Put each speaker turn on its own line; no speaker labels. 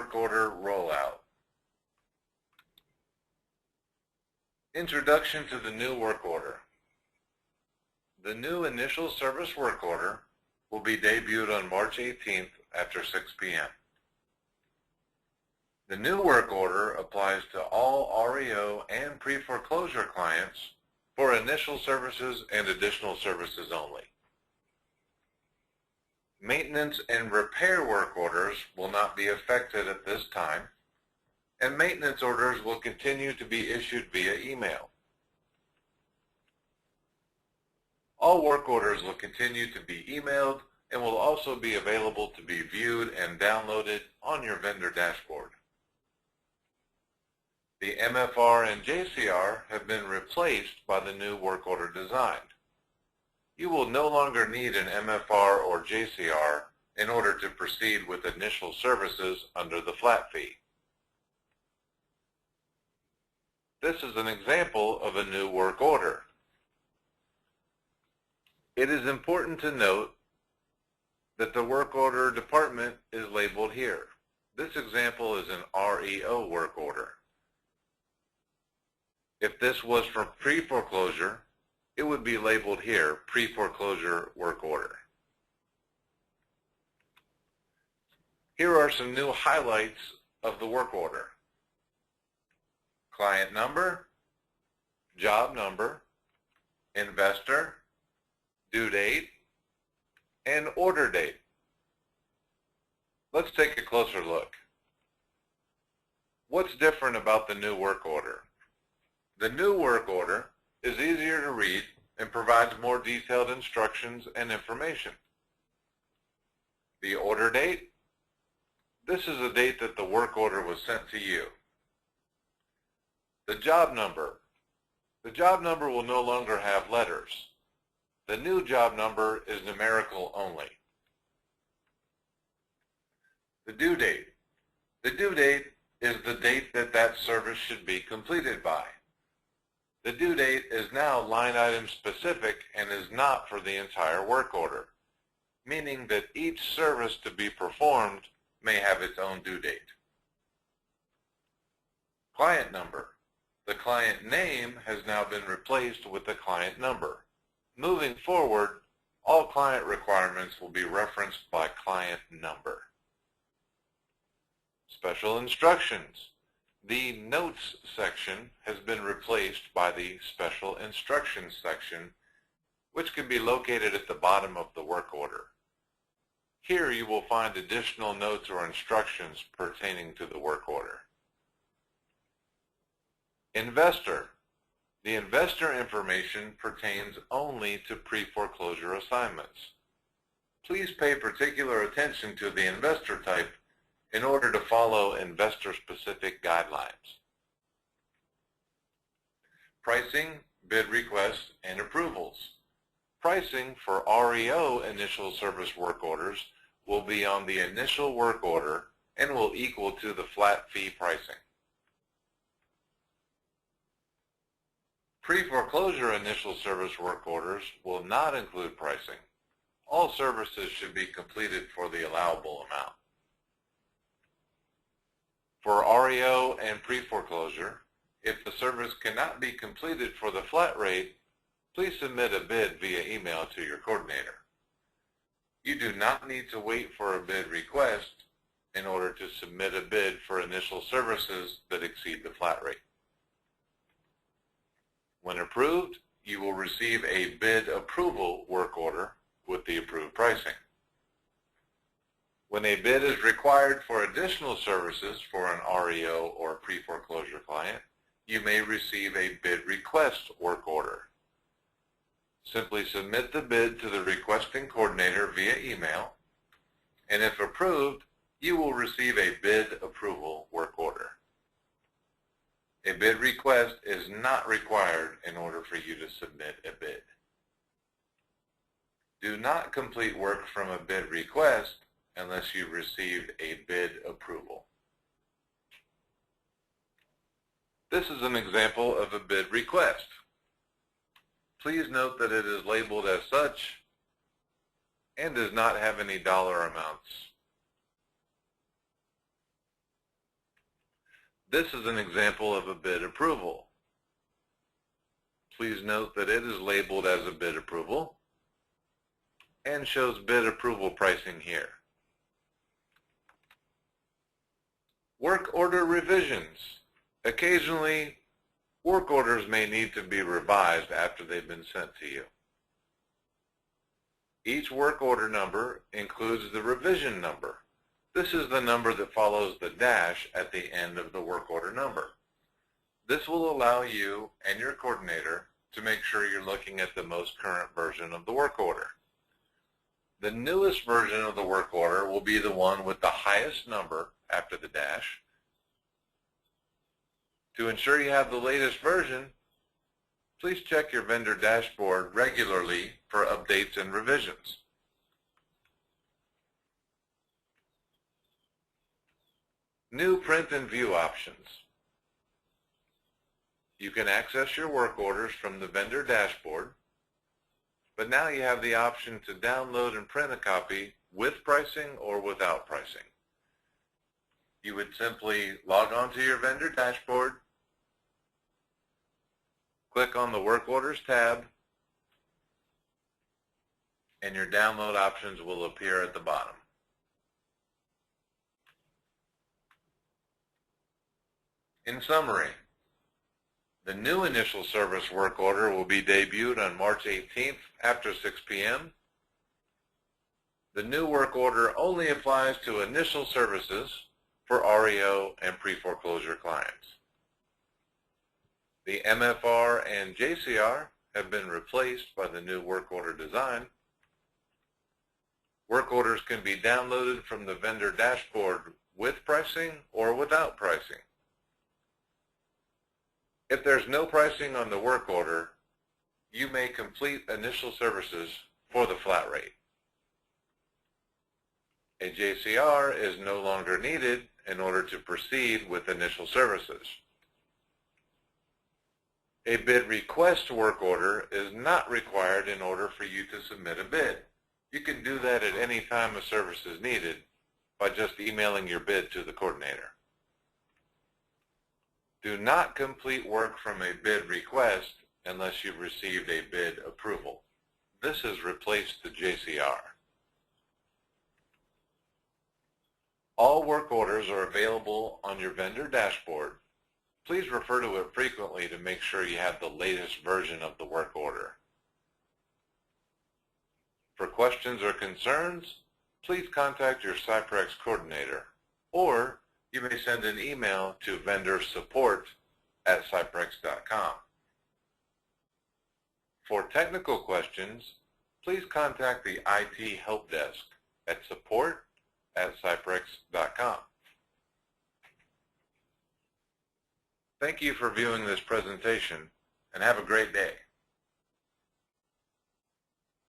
work order rollout. Introduction to the new work order. The new initial service work order will be debuted on March 18th after 6 p.m. The new work order applies to all REO and pre-foreclosure clients for initial services and additional services only. Maintenance and repair work orders will not be affected at this time, and maintenance orders will continue to be issued via email. All work orders will continue to be emailed and will also be available to be viewed and downloaded on your vendor dashboard. The MFR and JCR have been replaced by the new work order design. You will no longer need an MFR or JCR in order to proceed with initial services under the flat fee. This is an example of a new work order. It is important to note that the work order department is labeled here. This example is an REO work order. If this was from pre-foreclosure, it would be labeled here, pre-foreclosure work order. Here are some new highlights of the work order. Client number, job number, investor, due date, and order date. Let's take a closer look. What's different about the new work order? The new work order is easier to read and provides more detailed instructions and information. The order date. This is the date that the work order was sent to you. The job number. The job number will no longer have letters. The new job number is numerical only. The due date. The due date is the date that that service should be completed by. The due date is now line item specific and is not for the entire work order, meaning that each service to be performed may have its own due date. Client number. The client name has now been replaced with the client number. Moving forward, all client requirements will be referenced by client number. Special instructions. The Notes section has been replaced by the Special Instructions section, which can be located at the bottom of the work order. Here you will find additional notes or instructions pertaining to the work order. Investor. The investor information pertains only to pre-foreclosure assignments. Please pay particular attention to the investor type in order to follow investor-specific guidelines. Pricing, bid requests, and approvals. Pricing for REO initial service work orders will be on the initial work order and will equal to the flat fee pricing. Pre-foreclosure initial service work orders will not include pricing. All services should be completed for the allowable amount. For REO and pre-foreclosure, if the service cannot be completed for the flat rate, please submit a bid via email to your coordinator. You do not need to wait for a bid request in order to submit a bid for initial services that exceed the flat rate. When approved, you will receive a bid approval work order with the approved pricing. When a bid is required for additional services for an REO or pre-foreclosure client, you may receive a bid request work order. Simply submit the bid to the requesting coordinator via email, and if approved, you will receive a bid approval work order. A bid request is not required in order for you to submit a bid. Do not complete work from a bid request unless you received a bid approval. This is an example of a bid request. Please note that it is labeled as such and does not have any dollar amounts. This is an example of a bid approval. Please note that it is labeled as a bid approval and shows bid approval pricing here. Work order revisions. Occasionally, work orders may need to be revised after they've been sent to you. Each work order number includes the revision number. This is the number that follows the dash at the end of the work order number. This will allow you and your coordinator to make sure you're looking at the most current version of the work order. The newest version of the work order will be the one with the highest number after the dash. To ensure you have the latest version, please check your vendor dashboard regularly for updates and revisions. New print and view options. You can access your work orders from the vendor dashboard, but now you have the option to download and print a copy with pricing or without pricing. You would simply log on to your vendor dashboard, click on the Work Orders tab, and your download options will appear at the bottom. In summary, the new initial service work order will be debuted on March 18th after 6 p.m. The new work order only applies to initial services for REO and pre-foreclosure clients. The MFR and JCR have been replaced by the new work order design. Work orders can be downloaded from the vendor dashboard with pricing or without pricing. If there's no pricing on the work order, you may complete initial services for the flat rate. A JCR is no longer needed in order to proceed with initial services. A bid request work order is not required in order for you to submit a bid. You can do that at any time a service is needed by just emailing your bid to the coordinator. Do not complete work from a bid request unless you've received a bid approval. This has replaced the JCR. All work orders are available on your vendor dashboard. Please refer to it frequently to make sure you have the latest version of the work order. For questions or concerns, please contact your Cyprexx coordinator, or you may send an email to vendorsupport@cyprexx.com. For technical questions, please contact the IT help desk at support@cyprexx.com. Thank you for viewing this presentation, and have a great day.